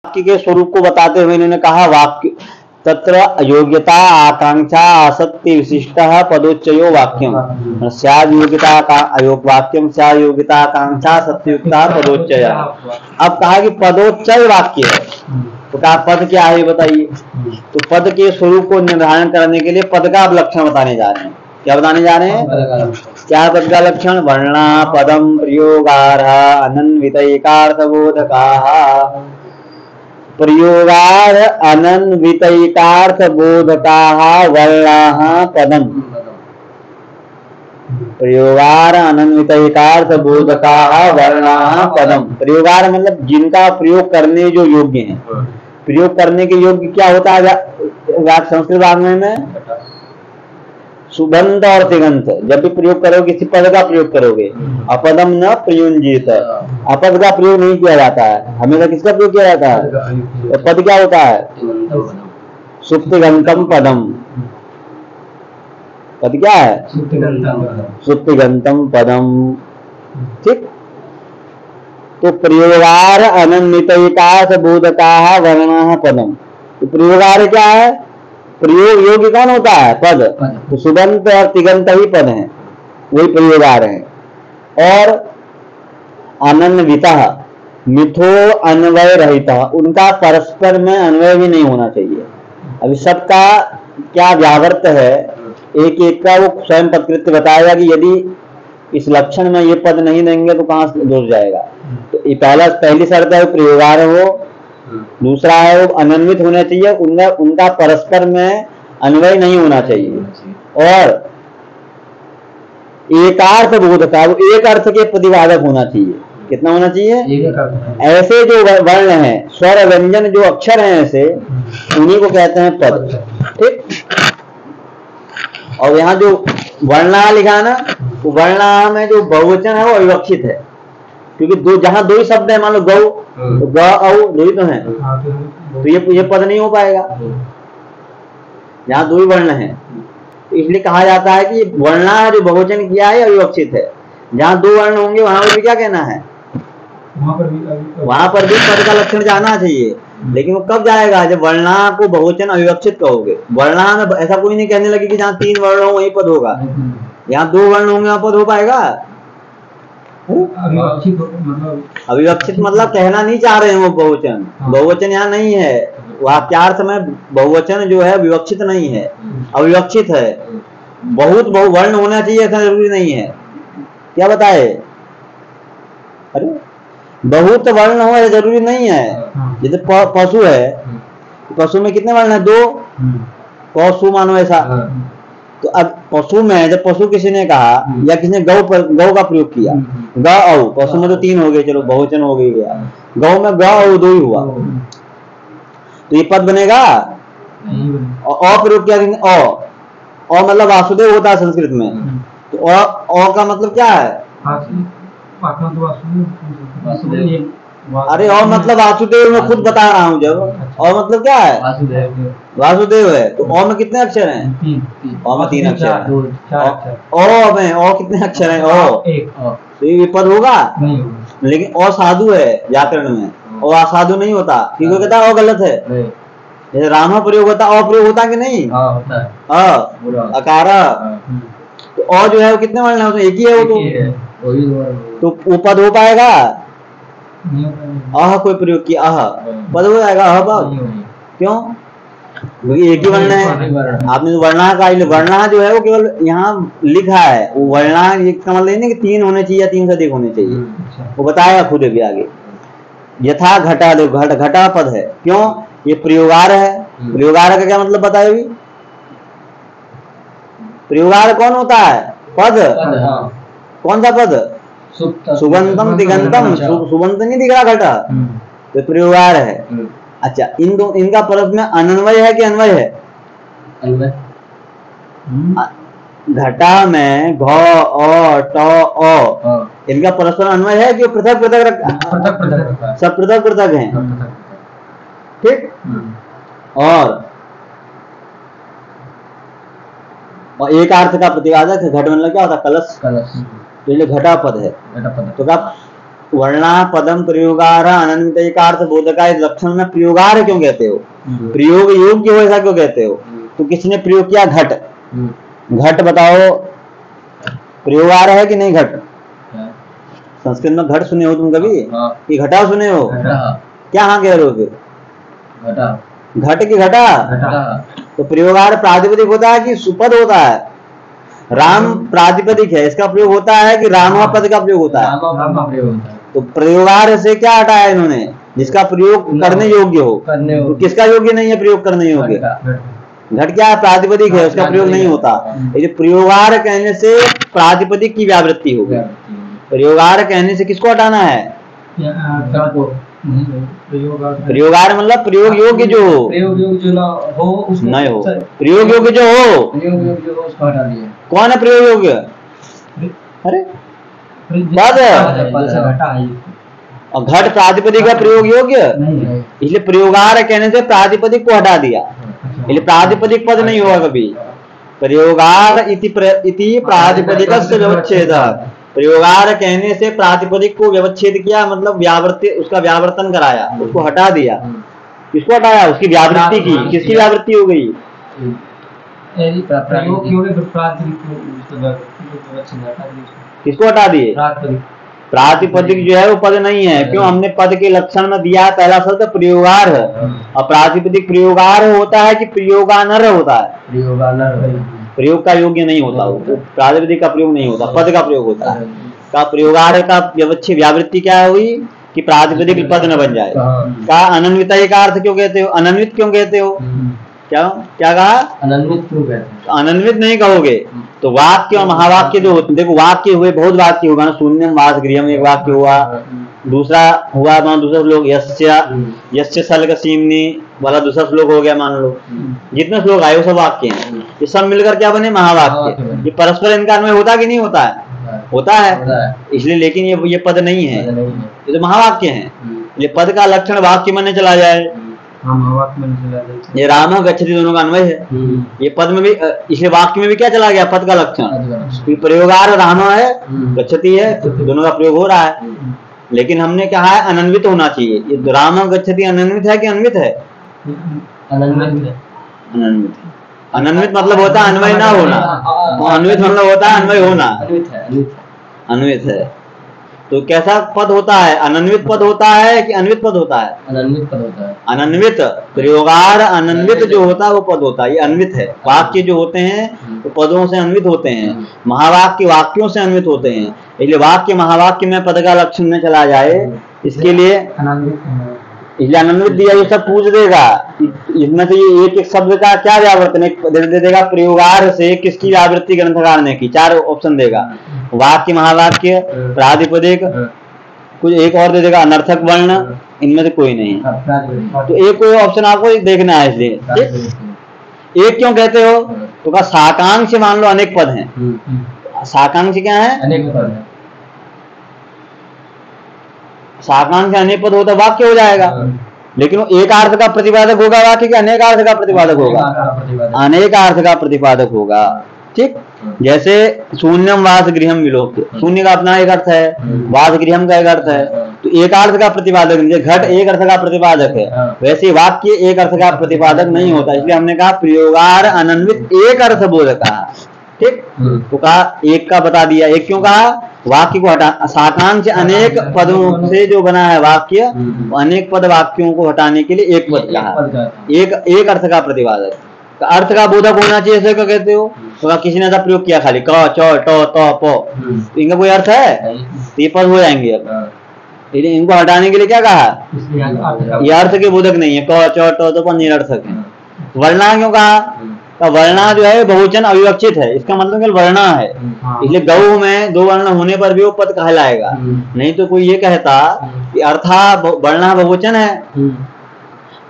वाक्य के स्वरूप को बताते हुए इन्होंने कहा वाक्य तत्र योग्यता आकांक्षा आसक्ति विशिष्ट पदोच्चयो वाक्यम स्याद् योग्यता का अयोग वाक्यम स्याद् योग्यता आकांक्षा सत्युक्ता पदोच्चय। अब कहा कि पदोच्चय वाक्य है, तो कहा पद क्या है बताइए। तो पद के स्वरूप को निर्धारण करने के लिए पद का अब लक्षण बताने जा रहे हैं। क्या बताने जा रहे हैं? क्या पद का लक्षण? वर्णा पदम प्रयोगार्हा अनन्वितैकार्थबोधकाः प्रयोगार अनन्वितैकार्थबोधकाः वर्णाः पदम प्रयोगार अनन्वितैकार्थबोधकाः वर्णाः पदम। प्रयोगार मतलब जिनका प्रयोग करने जो योग्य हैं। प्रयोग करने के योग्य क्या होता है संस्कृत वाङ्मय में? सुबंत और तिगंत। जब भी प्रयोग करोगे किसी पद का प्रयोग करोगे, अपदम न प्रयुंजित, अपद का प्रयोग नहीं किया जाता है, हमेशा किसका प्रयोग किया जाता है? तो पद क्या होता है? सुप्तिगंतम पदम। पद क्या है? सुप्तिगंतम पदम। ठीक। तो प्रयोगार अनन्वितैकार्थबोधकाः वर्णाः पदम। तो प्रयोगार क्या है? प्रयोग योग्य कौन होता है? पद। तो सुबंत और तिगंत ही पद हैं, वही प्रयोगार हैं। और अनन्वितः मिथो अन्वय रहित, उनका परस्पर में अन्वय भी नहीं होना चाहिए। अभी सबका क्या व्यावर्त है, एक एक का वो स्वयं पदकृत्य बताएगा कि यदि इस लक्षण में ये पद नहीं देंगे तो कहाँ से दोष जाएगा। तो ये पहली शर्त है प्रयोगार हो, दूसरा है वो अनन्वित होना चाहिए, उनका परस्पर में अन्वय नहीं होना चाहिए, और एकार्थ बोधका, वो एक अर्थ के प्रतिपादक होना चाहिए। कितना होना चाहिए? ऐसे जो वर्ण हैं, स्वर व्यंजन जो अक्षर हैं, ऐसे उन्हीं को कहते हैं पद। ठीक। और यहाँ जो वर्णा लिखा ना, वर्णा में जो बहुवचन है वो अविवक्षित है, क्योंकि जहां दो ही शब्द है, मान लो गौ, तो ग औ दो ही तो है, तो ये पद नहीं हो पाएगा। यहाँ दो ही वर्ण है, तो इसलिए कहा जाता है कि वर्णा जो बहुवचन किया है अविवक्षित है। जहाँ दो वर्ण होंगे वहां पर भी क्या कहना है? वहां पर भी पद का लक्षण जाना चाहिए, लेकिन वो कब जाएगा? जब वर्णा को बहुवचन अविवक्षित कहोगे। वर्णा में ऐसा कोई नहीं कहने लगे कि जहाँ तीन वर्ण हो वही पद होगा। यहाँ दो वर्ण होंगे वहां पद हो पाएगा? अविवक्षित मतलब कहना नहीं चाह रहे हैं वो बहुवचन। बहुवचन यहाँ नहीं है, वाक्यार्थ में बहुवचन जो है विवक्षित नहीं है, अविवक्षित है। बहुत बहुवर्ण होना चाहिए ऐसा जरूरी नहीं है। क्या बताए? अरे बहुत वर्ण हो ऐसा जरूरी नहीं है। जैसे पशु है, पशु में कितने वर्ण है? दो। पशु मानो ऐसा। तो अब पशु में जब पशु किसी ने कहा या किसी ने गौ का प्रयोग किया, ग औ, पशु में तो तीन हो गए, चलो बहुवचन हो गया। गौ में ग औ दो ही हुआ, तो ये पद बनेगा? और प्रयोग किया अ मतलब वासुदेव होता है संस्कृत में, तो अ का मतलब क्या है? अरे और मतलब वासुदेव में खुद बता रहा हूँ। जब और मतलब क्या है? वासुदेव है, तो ओ में कितने अक्षर हैं? ओ में तीन अक्षर हैं। ओ में ओ कितने अक्षर हैं? ओ तो ये पद होगा? लेकिन ओ साधु है व्याकरण में, ओ असाधु नहीं होता। ठीक है, कहता है ओ गलत है। जैसे रामा प्रयोग होता, अ प्रयोग होता कि नहीं? अकारा। तो ओ जो है वो कितने वर्ण है? उसमें एक ही है वो, तो वो पद हो पाएगा? आह कोई प्रयोग किया, आह पद हो जाएगा? आह पद क्यों? क्योंकि एक ही वर्ण है। आपने तो वर्णा का, वर्णा जो है वो केवल यहाँ लिखा है, वो वर्णा इसका मतलब नहीं कि तीन होने चाहिए या तीन से अधिक होने चाहिए, वो बताएगा खुद भी आगे। यथा घटा, देखो घटा पद है, क्यों? ये प्रयोगार है। प्रयोगार का क्या मतलब बताए भी? प्रयोगार कौन होता है? पद। कौन सा पद? सुबंतम तिगंतम। सुबंत नहीं दिख रहा घटा, तो प्रयोगार है। अच्छा, इनका परस्पर में अनन्वय है कि अन्वय है? घटा में घ अ ट अ, इनका परस्पर अन्वय है कि पृथक पृथक सब पृथक पृथक हैं। ठीक। और एक अर्थ का प्रतिपादक है। घट मतलब क्या होता है? कलश। तो ये घटा पद है। तो क्या वर्णा पदम प्रयोगार अनन्वित का अर्थ बोधका इस लक्षण में प्रयोगार क्यों कहते हो? प्रयोग योग्य हो ऐसा क्यों कहते हो? तो किसने प्रयोग किया? घट। घट बताओ प्रयोगार है कि नहीं? घट संस्कृत में घट सुने हो तुम कभी? कि घटा सुने हो? क्या हाँ कह रहे हो फिर? घट की घटा? तो प्रयोगार प्रातिपदिक होता है कि सुपद होता है? राम प्रातिपदिक है, इसका प्रयोग होता है कि राम पद का प्रयोग होता है? तो प्रयोगार से क्या हटाया इन्होंने? जिसका प्रयोग करने योग्य हो। तो किसका योग्य नहीं है प्रयोग करने योग्य? घट क्या है? प्रातिपदिक है, उसका प्रयोग नहीं होता। ये प्रयोगार कहने से प्रातिपदिक की व्यावृत्ति होगी। प्रयोगार कहने से किसको हटाना है? प्रयोगार मतलब प्रयोग योग्य जो हो, प्रयोग योग्य जो हो नहीं हो, प्रयोग योग्य जो हो, उसको हटा दिया। कौन है प्रयोग योग्य? अरे पद है। और घट प्रातिपदिक का प्रयोग योग्य, इसलिए प्रयोगार कहने से प्रातिपदिक को हटा दिया। इसलिए प्रातिपदिक पद नहीं होगा कभी। प्रयोगार इति प्रातिपदिकस्य व्यवच्छेदः। प्रयोगार कहने से प्रातिपदिक को व्यवच्छेद किया, मतलब उसका व्यावर्तन कराया, उसको हटा दिया। किसको हटाया? उसकी व्यावृत्ति की। किसकी व्यावृत्ति हो गई? किसको हटा दिए? प्रातिपदिक जो है वो पद नहीं है। क्यों? हमने पद के लक्षण में दिया है पहला शब्द प्रयोगार है, और प्रातिपदिक प्रयोगार होता है कि प्रयोगानर होता है? प्रयोग का योग्य नहीं होता, वो प्रातिपदिक का प्रयोग नहीं होता, पद का प्रयोग होता है। का प्रयोगार का व्यवच्छेद व्यावृत्ति क्या हुई कि प्रातिपदिक पद न बन जाए। का अनन्वित का अर्थ क्यों कहते हो? अनन्वित क्यों कहते हो? क्या कहा? अनन्वित क्यों कहते हो? अनन्वित नहीं कहोगे तो वाक्य और महावाक्य जो होते, देखो वाक्य हुए, बहुत वाक्य होगा ना। शून्यम वास गृहम एक वाक्य हुआ, दूसरा हुआ दूसरा श्लोक यस्य सल्क सीमनी वाला दूसरा श्लोक हो गया। मान लो जितने श्लोक आए वो सब वाक्य हैं। ये सब मिलकर क्या बने? महावाक्य। ये परस्पर इनका अन्वय होता कि नहीं होता है? होता है। इसलिए लेकिन ये पद नहीं है, ये तो महावाक्य है। ये पद का लक्षण वाक्य में चला जाए। ये राम गच्छति दोनों का अन्वय है। ये पद में भी, इसलिए वाक्य में भी क्या चला गया? पद का लक्षण। प्रयोगार राम है, गच्छति है, दोनों का प्रयोग हो रहा है। लेकिन हमने कहा है अनन्वित होना चाहिए। ये राम गच्छति अनन्वित है कि अन्वित है? अनन्वित। अनन्वित मतलब होता है अन्वय ना होना, अन्वित मतलब होता है अन्वय होना। अन्वित है तो कैसा पद होता है? अनन्वित पद होता है कि अन्वित पद होता है? अनन्वित पद होता है। अनन्वित प्रयोगार अनन्वित जो होता है वो पद होता है। ये अन्वित है। वाक्य जो होते हैं वो पदों से अन्वित होते हैं, महावाक्य वाक्यों से अन्वित होते हैं। इसलिए वाक्य महावाक्य में पद का लक्षण में चला जाए, इसके लिए इसलिए अनन्वित दिया। ये सब पूछ देगा इसमें से ये एक शब्द का क्या व्यावर्तन दे देगा? प्रयोगार से किसकी व्यावृत्ति ग्रंथकार ने की? 4 ऑप्शन देगा। वाक्य महावाक्य प्रातिपदिक, कुछ एक और दे देगा अनर्थक वर्ण, इनमें से कोई नहीं। तो एक कोई ऑप्शन आपको देखना है। इसलिए एक क्यों कहते हो? तो का साकांक्ष मान लो अनेक पद हैं। साकांक्ष क्या है? अनेक पद है। साकांक्ष अनेक पद होता वाक्य हो जाएगा। लेकिन वो एक अर्थ का प्रतिपादक होगा वाक्य के अनेक अर्थ का प्रतिपादक होगा? अनेक अर्थ का प्रतिपादक होगा। ठीक, जैसे शून्यम वास गृहम विलोक्य, शून्य का अपना एक अर्थ है, वास गृहम का एक अर्थ है। तो एक अर्थ का प्रतिपादक, घट एक अर्थ का प्रतिपादक है, वैसे वाक्य एक अर्थ का प्रतिपादक नहीं होता। इसलिए हमने कहा प्रयोगार अनन्वित एक अर्थ बोधक कहा। ठीक, तो कहा एक का बता दिया। एक क्यों कहा? वाक्य को हटा, साकांक्ष अनेक पदों से जो बना है वाक्य, अनेक पद वाक्यों को हटाने के लिए एक पद कहा। एक अर्थ का प्रतिपादक, अर्थ का बोधक होना चाहिए। ऐसे क्या कहते हो? तो किसी ने ऐसा प्रयोग किया खाली क च ट त प, इनका कोई अर्थ है? तो ये पद हो जाएंगे। अब इनको हटाने के लिए क्या कहा? ये अर्थ के बोधक नहीं है। क च ट त प निरर्थक है। वर्णा क्यों कहा? तो वर्णा जो है बहुवचन अविवक्षित है, इसका मतलब केवल वर्णा है। इसलिए गौ में 2 वर्ण होने पर भी वो पद कहलाएगा। नहीं तो कोई ये कहता कि अर्था वर्णा बहुवचन है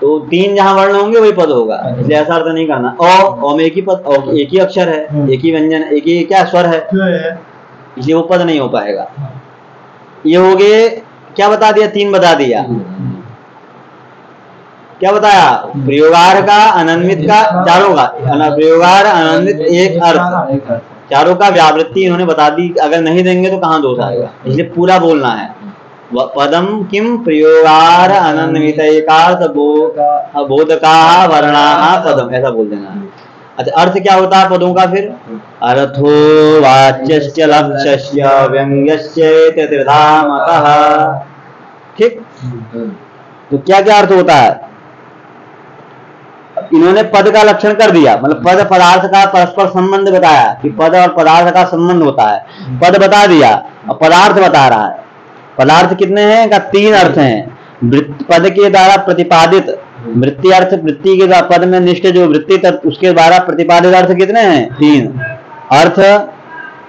तो 3 जहां वर्ण होंगे वही पद होगा। इसलिए ऐसा अर्थ नहीं करना। ओ में एक ही पद, एक ही अक्षर है, एक ही व्यंजन, एक ही क्या स्वर है, इसलिए वो पद नहीं हो पाएगा। ये हो गए, क्या बता दिया? 3 बता दिया। क्या बताया? प्रयोगार का, अनन्वित का, चारों का। प्रयोगार अनन्वित एक अर्थ, चारों का व्यावृत्ति इन्होंने बता दी। अगर नहीं देंगे तो कहाँ दोष आएगा? इसलिए पूरा बोलना है। पदम किम प्रयोगार अनन्वितैकार्थ बोधकाः वर्णाः पदम, ऐसा बोल देना है। अच्छा, अर्थ क्या होता है पदों का फिर? अर्थो वाच्यस्य लक्ष्यस्य व्यंग्यस्य त्रिधा मतः। ठीक, तो क्या क्या अर्थ होता है? इन्होंने पद का लक्षण कर दिया, मतलब पद पदार्थ का परस्पर संबंध बताया कि पद और पदार्थ का संबंध होता है। पद बता दिया, और पदार्थ बता रहा है। पदार्थ कितने हैं का? 3 अर्थ हैं। पद के द्वारा प्रतिपादित वृत्ति अर्थ, वृत्ति के द्वारा पद में निष्ठ जो वृत्ति तत्व उसके द्वारा प्रतिपादित अर्थ कितने हैं? 3 अर्थ।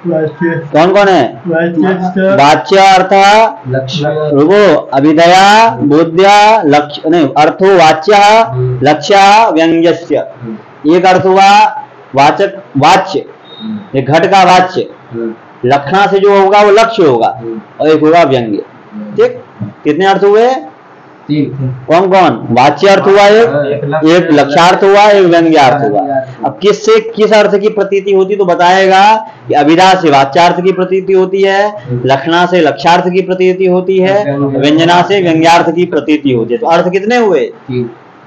कौन कौन है? वाच्य अर्थ, रुको, अभिधया बोध्या लक्ष्य नहीं, अर्थो वाच्य लक्ष्य व्यंग्यस्य। एक अर्थ हुआ वाचक वाच्य, ये घट का वाच्य, लक्षणा से जो होगा वो लक्ष्य होगा, और एक होगा व्यंग्य। ठीक, कितने अर्थ हुए? 3। कौन कौन? वाच्य अर्थ हुआ एक लक्ष्यार्थ हुआ, एक व्यंग्यार्थ हुआ। अब किससे किस अर्थ की प्रतीति होती तो बताएगा कि अभिधा से वाच्यार्थ की प्रतीति होती है, लक्षणा से लक्ष्यार्थ की प्रतीति होती है, व्यंजना से व्यंग्यार्थ की प्रतीति होती है। तो अर्थ कितने हुए?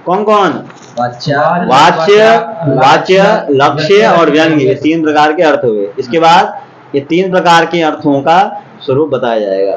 कौन कौन? वाच्य, लक्ष्य और व्यंग्य, ये 3 प्रकार के अर्थ हुए। इसके बाद ये 3 प्रकार के अर्थों का स्वरूप बताया जाएगा।